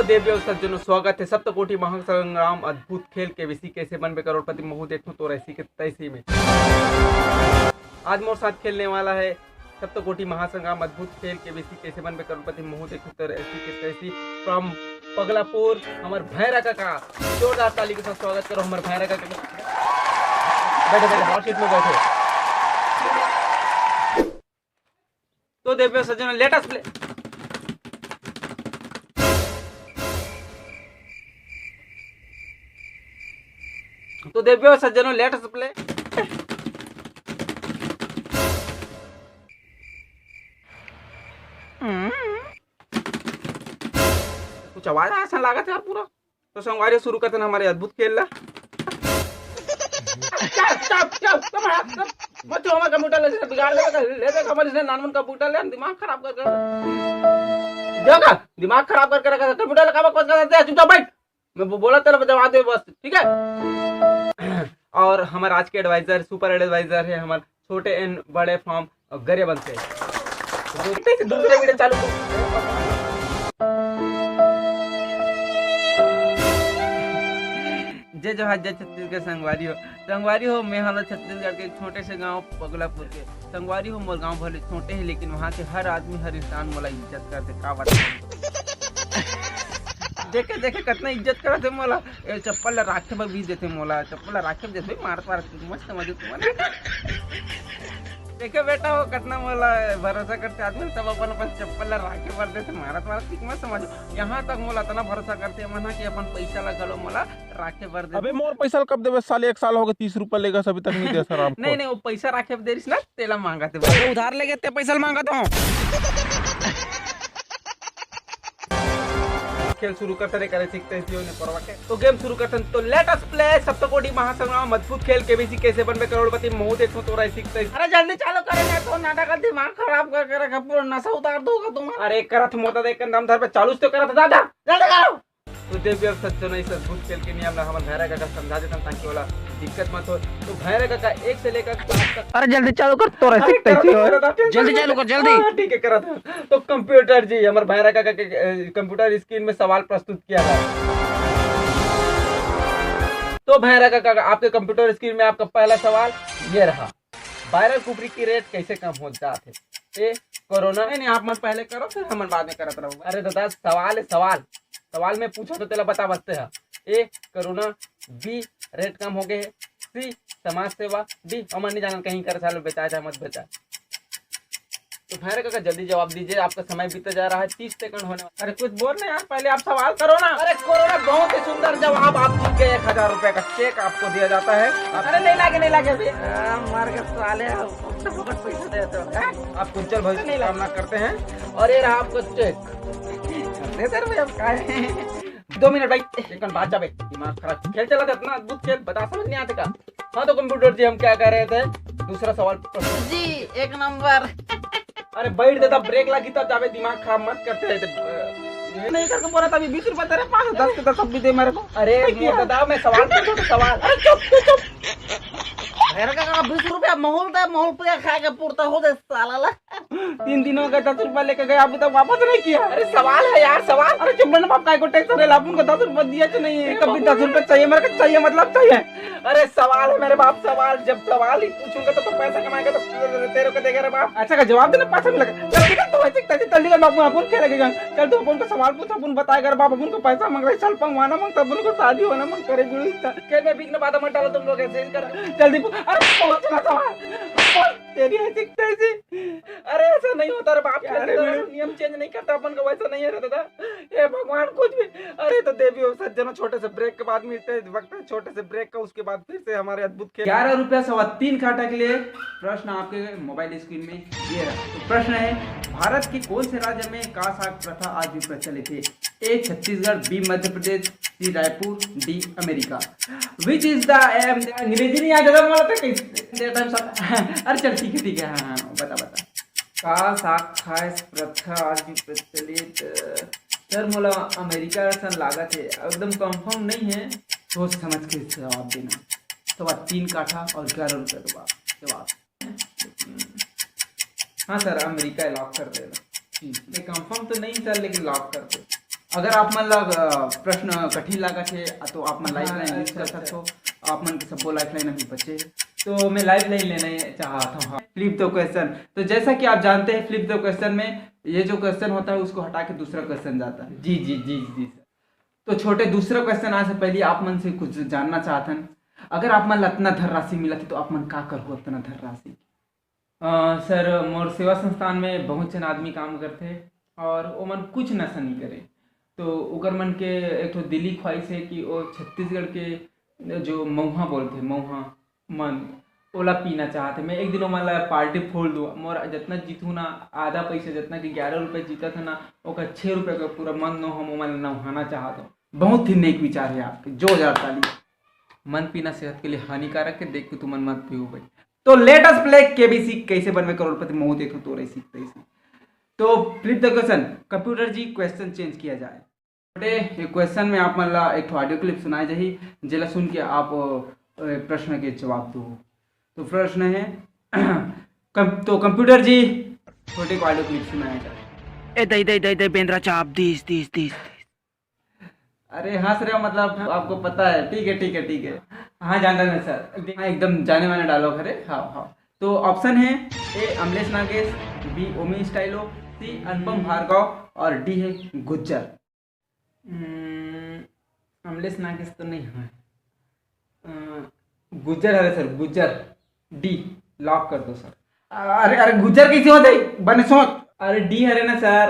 तो देवियों सज्जनों स्वागत है सप्तकोटि महासंग्राम अद्भुत खेल केबीसी कैसे बनबे करोड़पति महू देखो तो ऐसी के तैसी में आज मोर साथ खेलने वाला है सप्तकोटि महासंग्राम अद्भुत खेल केबीसी कैसे बनबे करोड़पति महू देखो तो ऐसी के तैसी फ्रॉम पगलापुर हमार भैरा काका। जोरदार ताली के साथ स्वागत करो हमारे भैरा काका। बैठो बैठो हॉट सीट में बैठो। तो देवियों सज्जनों लेट अस प्ले। तो देवियों सज्जनों लेट अस प्ले। कुछ आवाज ऐसा लगा था यार पूरा। तो संगवारी शुरू करते हैं हमारे अद्भुत खेल ला। बच्चों हमारा कंप्यूटर ले बिगाड़ देगा ले देगा हमारे इसने नानमन कंप्यूटर ले दिमाग खराब कर देखा दिमाग खराब करके रखा कंप्यूटर लगा बकवास करते हैं। चुपचाप बैठ मैं बोला तेरा जवाब दे बस ठीक है। और हमारा आज के एडवाइजर सुपर एडवाइजर है हमारे छोटे एंड बड़े फॉर्म गरियाबंद से। दूसरे वीडियो चालू जय जवाहर जय छत्तीसगढ़। संगवारी हो मैं हाल छत्तीसगढ़ के छोटे से गांव पगलापुर के। संगवारी हो मोर गांव भले छोटे है लेकिन वहाँ के हर आदमी हर इंसान मोला इज्जत करते का बात देखे देखे कितना इज्जत करते मोला। चप्पल राखे बर भी देते मोला चप्पल राखे देते मार मस्त मजे देखे बेटा हो कितना मोला भरोसा करते आदमी सब अपन अपन चप्पल राखे बर देते मारत मत समझो। यहाँ तक मोला इतना भरोसा करते मना कि अपन पैसा लगा मोला राखे बर दे। अबे मोर पैसा कब देबे साले 1 साल हो गए 30 रुपए लेगा अभी तक नहीं दे सर आपको। नहीं वो पैसा राखे देरिस ना तेला मांगा थे उधार लेके ते पैसा मांगा तो खेल शुरू करते रहे करे सीखते हैं परवा के। तो गेम शुरू करते हैं तो लेट अस प्ले सप्तकोटि महासंग्राम अद्भुत खेल केबीसी कैसे बनबे करोड़पति महू देखो तो सीखते हैं। अरे जल्दी चालू करेगा तो नाटक का दिमाग खराब करके रखा पूरा नशा उतार दूंगा तुम। अरे करत मोटा देख दम धर पे चालू तो करत दादा जल्दी करो। तो देवियों सज्जनों इस अद्भुत खेल के नियम हमारे भैरा काका समझा देता हूं ताकि वाला दिक्कत मत हो। तो भैरा काका 1 से लेकर 5 तक। अरे जल्दी चालू कर तो सीखते हो जल्दी चालू कर जल्दी। ठीक है करा था। तो कंप्यूटर जी हमारे भैरा काका के कंप्यूटर स्क्रीन में सवाल प्रस्तुत किया है। तो भैरा काका आपके कंप्यूटर स्क्रीन में आपका पहला सवाल ये रहा वायरल कुफरी की रेट कैसे कम हो जाते ए कोरोना। नहीं आप मत पहले करो फिर हम बाद में करते रहो। अरे दादा सवाल है सवाल में पूछो तो तेला बता बसते है। ए कोरोना, बी रेट कम हो गए, सी समाज सेवा, डी अमन नहीं जाना कहीं कर साल बेचा चाहे मत बेचा। तो भैरा काका जल्दी जवाब दीजिए आपका समय बीता जा रहा है 30 सेकंड होने वाला। अरे कुछ बोल यार पहले आप सवाल करो ना। अरे कोरोना बहुत ही सुंदर जवाब आप जीत गए 1000 रुपए का चेक आपको दिया जाता है। अरे नहीं लागे मार के साले पैसा दे तो आप कुंचल भविष्य की कामना करते हैं और ये रहा आपको चेक। 2 मिनट भाई 1 मिनट बाद जाबे दिमाग खराब खेल चला था अपना अद्भुत खेल बता समझ नहीं आते का। हाँ तो कंप्यूटर जी हम क्या कर रहे थे दूसरा सवाल जी 1 नंबर। अरे बैठ देता ब्रेक लगी तब जाबे दिमाग खराब मत करते रहे नहीं करके बोला था 20 रुपए तेरे पास 10 के 10 सब भी दे मेरे को। अरे दादा मैं सवाल पूछो तो सवाल। अरे चुप भैरा काका 20 रुपया महूल पे खा के पूर्ता हो जाए साला 3 दिनों का 10 रुपया लेके गए अभी तक वापस नहीं किया। अरे सवाल है यार सवाल। अरे चुप रहना बाप काय को टैक्स है लापुन को 10 रुपया दिया कि नहीं कभी 10 रुपया चाहिए मेरे को चाहिए मतलब चाहिए। अरे सवाल है मेरे बाप सवाल जब सवाल ही पूछूंगा तो पैसा कमाएगा तो तेरे को देगा रे बाप। अच्छा का जवाब देना पैसा मिलेगा जल्दी कर तो ऐसे जल्दी कर बाप अपन खेलेगा चल तू अपन को सवाल पूछ अपन बताएगा बाप अपन को पैसा मांग रहा है चल पंगवाना मांग तब अपन को शादी होना मांग करे गुड़ी खेल में बीच में बात मत डालो तुम लोग ऐसे कर जल्दी। अरे पहुंचना सवाल तेरी ऐसी अरे ऐसा नहीं होता रे बाप नियम चेंज नहीं करता अपन को वैसा नहीं है दादा ये भगवान कुछ भी। अरे तो देवियों सज्जनों छोटे से ब्रेक के बाद मिलते हैं वक्त छोटे से ब्रेक का उसके बाद फिर से हमारे अद्भुत खेल 11 रुपया 3.25 काटा के लिए प्रश्न आपके मोबाइल स्क्रीन में ये रहा। तो प्रश्न है भारत के कौन से राज्य में कासाक प्रथा आज भी प्रचलित है। A Chhattisgarh, B Madhya Pradesh, C Raipur, D America. Which is the अंग्रेजी नहीं आ जाता वाला था। अरे चल ठीक है हाँ बता कासाक खाए प्रथा आज भी प्रचलित सर मोला अमेरिका सन लागत है एकदम कंफर्म नहीं है सोच समझ के जवाब देना। तो 3 काठा और 11 रुपये जवाब। हाँ सर अमेरिका लॉक कर देना। नहीं कंफर्म तो नहीं सर लेकिन लॉक कर दे। अगर आप मन ला प्रश्न कठिन लगा थे तो आप मन लाइफ लाइन यूज कर सकते हो। आप मन के सबको लाइफ लाइन अभी बचे हैं, तो मैं लाइफ लाइन लेने चाहता हूँ। Flip the question. तो जैसा कि आप जानते हैं फ्लिप द क्वेश्चन में ये जो क्वेश्चन होता है उसको हटा के दूसरा क्वेश्चन जाता है। जी जी जी जी सर। तो छोटे दूसरा क्वेश्चन आज से पहले आप मन से कुछ जानना चाहते हैं। अगर आप मन इतना धनराशि मिला थी तो आप मन का करो इतना धनराशि? सर मोर सेवा संस्थान में बहुत जन आदमी काम करते और वो मन कुछ नशा नहीं करे, तो उगर मन के एक तो दिली ख्वाहिश है कि वो छत्तीसगढ़ के जो महुआ बोलते महुआ मन ओला पीना चाहते। मैं एक दिन मन ला पार्टी फोड़ दूँ, मोर जितना जीतू ना आधा पैसा जितना कि 11 रुपये जीता था ना वो 6 रुपये का पूरा मन नो हम मन नहाना चाहता हूँ। बहुत ही नेक विचार है आपके, जो ताली। मन पीना सेहत के लिए हानिकारक है, देख के तुम मन मत पियो भाई। तो लेट अस प्ले केबीसी कैसे बनवे करोड़पति महू देखो तो रही सीखते ही। तो फ्लिप द क्वेश्चन। कंप्यूटर जी क्वेश्चन चेंज किया जाए। छोटे क्वेश्चन में आप मन ला एक ऑडियो क्लिप सुनाए जाही, जेला सुन के आप प्रश्न के जवाब दो। तो प्रश्न है तो कंप्यूटर जी छोटे को ऑडियो क्लिप सुनाया जाए। ए दे बेंद्रा चाप दिस। अरे हंस रहे हो मतलब आपको पता है। ठीक है ठीक है ठीक है, हाँ जानता है सर। हाँ एकदम जाने माने डायलॉग है। हाँ हाँ। तो ऑप्शन है ए अमलेश नागेश, बी ओमी स्टाइलो, सी अनुपम भार्गव और डी है गुज्जर। अमलेश नागेश तो नहीं है, गुज्जर है सर, गुज्जर। डी लॉक कर दो सर। अरे अरे गुज्जर कैसे हो जाए बने सोच। अरे डी है ना सर।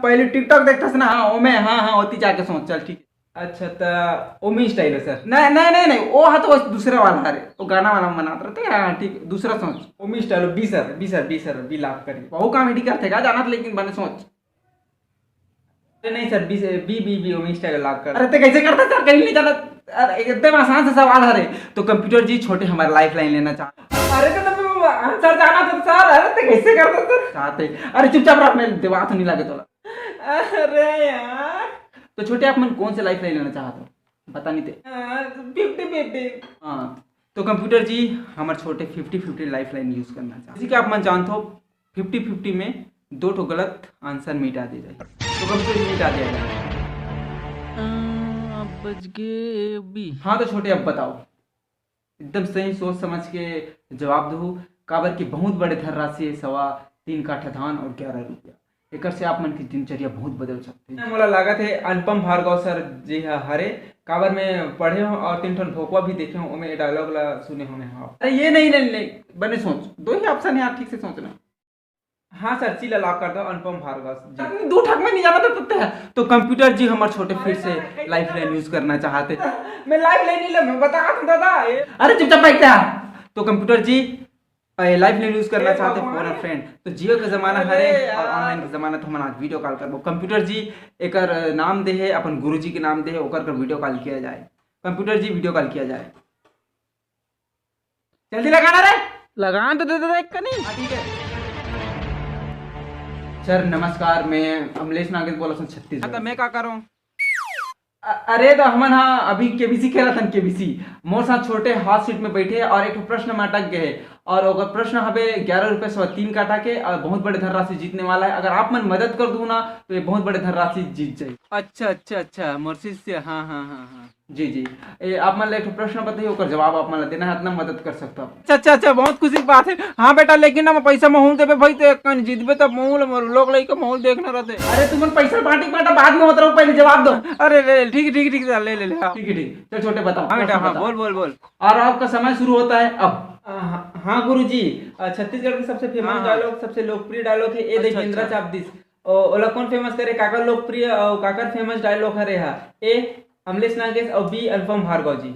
पहले टिकटॉक देखता था ना। हाँ ओमे, हाँ हाँ होती जाके सोच। चल ठीक है। अच्छा तो ओमी स्टाइल है सर। नहीं नहीं नहीं नहीं वो हाँ तो दूसरा वाला है, वो गाना वाला मनाते रहते। हाँ ठीक, दूसरा सोच। Omi style B sir, B sir, B sir, B lock करिए। बहुत कॉमेडी करते का जाना था लेकिन बने सोच। नहीं sir B B B B Omi style lock कर। अरे तो कैसे करता सर, कहीं नहीं जाना। अरे एकदम आसान सा सवाल है। तो कंप्यूटर जी छोटे हमारा लाइफ लाइन लेना चाहते। अरे तो आंसर जाना था सर। अरे तो कैसे करता सर चाहते। अरे चुपचाप रह, मैं दिमाग तो नहीं लगे तोला। अरे यार तो छोटे आप मन कौन से लाइफ लाइन लेना चाहते हो बता नहीं थे? 50-50। हाँ तो कंप्यूटर जी हमारे छोटे 50-50 लाइफ लाइन यूज करना चाहते। जैसे कि आप मन जानते हो 50-50 में 2 तो गलत आंसर मिटा दिया जाए, तो कंप्यूटर मिटा दिया जाए। बच गए बी। हाँ तो छोटे अब बताओ, एकदम सही सोच समझ के जवाब दो। काबर की बहुत बड़े धनराशि है, 3.25 काठा धान और 11 रुपया। एक से आप मन की दिनचर्या बहुत बदल सकते हैं। मोला लागत है अनुपम भार्गव सर जी हरे काबर में पढ़े हो और 3 ठन भोकवा भी देखे हो, ओमे डायलॉग ला सुने हो। अरे ये नहीं नहीं नहीं बने सोच, 2 ही ऑप्शन है आप ठीक से सोचना। हाँ सर सी लॉक कर दो अनुपम भार्गव। 2 ठक में नहीं जाना था है। तो कंप्यूटर जी हमारे छोटे फिर से लाइफ लाइन यूज करना चाहते। मैं लाइफ लाइन नहीं ले, मैं बता दादा। अरे चुपचाप बैठ जा। तो कंप्यूटर जी लाइफ लाइन यूज करना चाहते फोन फ्रेंड। तो जियो का जमाना है और ऑनलाइन का जमाना, तो हम आज वीडियो कॉल करबो। कंप्यूटर जी एक नाम दे है अपन गुरु जी के नाम दे है, ओकर कर वीडियो कॉल किया जाए। कंप्यूटर जी वीडियो कॉल किया जाए, जल्दी लगाना रे। लगान तो दे दे एक का नहीं। ठीक है सर नमस्कार, मैं अमलेश नागेश बोला हूँ छत्तीसगढ़। तो मैं क्या करूँ? अरे तो हमन हाँ अभी केबीसी खेला था। केबीसी मोर साथ छोटे हाथ सीट में बैठे और एक प्रश्न में अटक गए और अगर प्रश्न हमें 11 रुपये 3 काटा के और बहुत बड़े धनराशि जीतने वाला है। अगर आप मन मदद कर दूँ ना तो ये बहुत बड़े धनराशि जीत जाए। अच्छा अच्छा अच्छा मोरसिस से। हाँ हाँ हाँ हाँ जी जी। आप मन एक प्रश्न बताइए, ओकर जवाब आप मन देना है, इतना मदद कर सकता हूँ। अच्छा अच्छा अच्छा बहुत खुशी की बात है। हाँ बेटा लेकिन ना मैं पैसा महूल देवे भाई, तो कहीं जीतबे तो महूल लोग लई के महूल देखना रहते। अरे तुम पैसा बांटी बांटा बाद में होता रहो, पहले जवाब दो। अरे ले ठीक ठीक ठीक ले ले ले। हाँ ठीक है ठीक। चल छोटे बताओ। हाँ बेटा हाँ बोल बोल बोल। और आपका समय शुरू होता है अब। हाँ गुरुजी, छत्तीसगढ़ के सबसे फेमस डायलॉग, सबसे लोकप्रिय डायलॉग है ए दे इंद्रा चाप दिस। ओला कौन फेमस करे? काकर लोकप्रिय और काकर फेमस डायलॉग हरे हा? ए अमलेश नागेश और बी अनुपम भार्गव जी।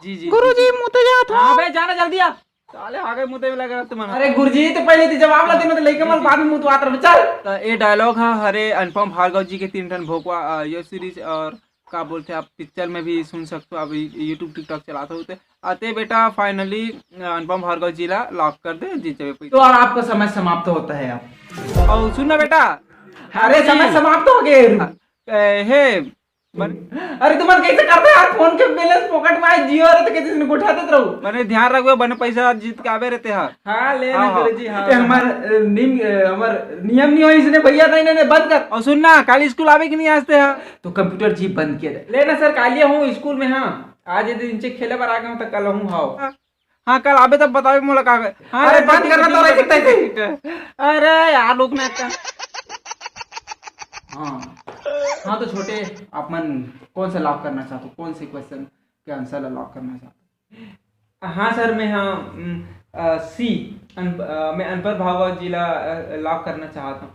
जी जी गुरुजी मुते जा था। हाँ बे जाना जल्दी आ। साले आगे मुते में लगा तुम। अरे गुरुजी तो पहले तो जवाब ला देना, तो लेके मत बाद में मुंह तो आतर में चल। तो ये डायलॉग है हरे अनुपम भार्गव जी के 3 टन भोकवा ये सीरीज और का बोलते आप पिक्चर में भी सुन सकते हो। अब यूट्यूब टिकटॉक चलाते होते आते बेटा। फाइनली अनुपम भार्गव जी ला लॉक कर दे, जीत जाए। तो और आपका समय समाप्त होता है अब। और सुनना बेटा, अरे समय समाप्त हो गए। हे अरे तुम कैसे करते यार, फोन के बैलेंस पॉकेट में आए, जियो रहे तो कैसे इसने उठाते रहो। मैंने ध्यान रखो बने पैसा जीत के आवे रहते हैं। हाँ ले हाँ, हाँ। गुरुजी, हाँ हमार नियम नहीं हो इसने भैया, नहीं बंद कर। और सुनना काली स्कूल आवे कि नहीं आते हैं। तो कंप्यूटर जी बंद किया जाए। लेना सर, कालिया हूँ स्कूल में। हाँ आज यदि इनसे खेले पर आ गया हूँ तो कल हूँ। हाँ हाँ कल आवे तब बतावे मोला का। हाँ अरे बंद करना तो रह सकता है। अरे यार लोग ना हाँ हाँ तो छोटे अपन कौन सा लॉक करना चाहते हो, कौन से क्वेश्चन के आंसर लॉक करना चाहते हो? हाँ सर मैं सी मैं अनपढ़ भाव जिला लॉक करना चाहता हूँ।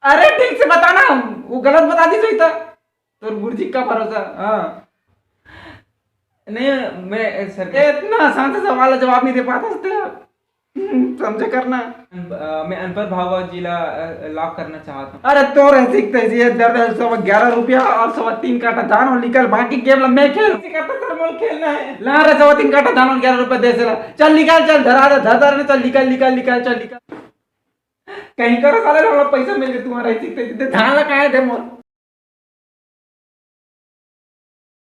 अरे ठीक से बताना, वो गलत बता दी सही था तो गुरुजी का भरोसा। हाँ नहीं मैं सर इतना आसान से सवाल का जवाब नहीं दे पाता समझे करना। मैं अनपढ़ भाव जिला लॉक करना चाहता हूँ। अरे तो रह सीखते ये 11 रुपया और 3.25 काटा दान और निकल, बाकी गेम मैं खेल खेलना है। ला रहे 3.25 काटा दान और 11 रुपया दे से चल निकाल, चल धरा धरा चल निकाल चल निकाल। कहीं करो साले पैसा मिल गए तुम्हारा सीखते धान लगाए थे मोर।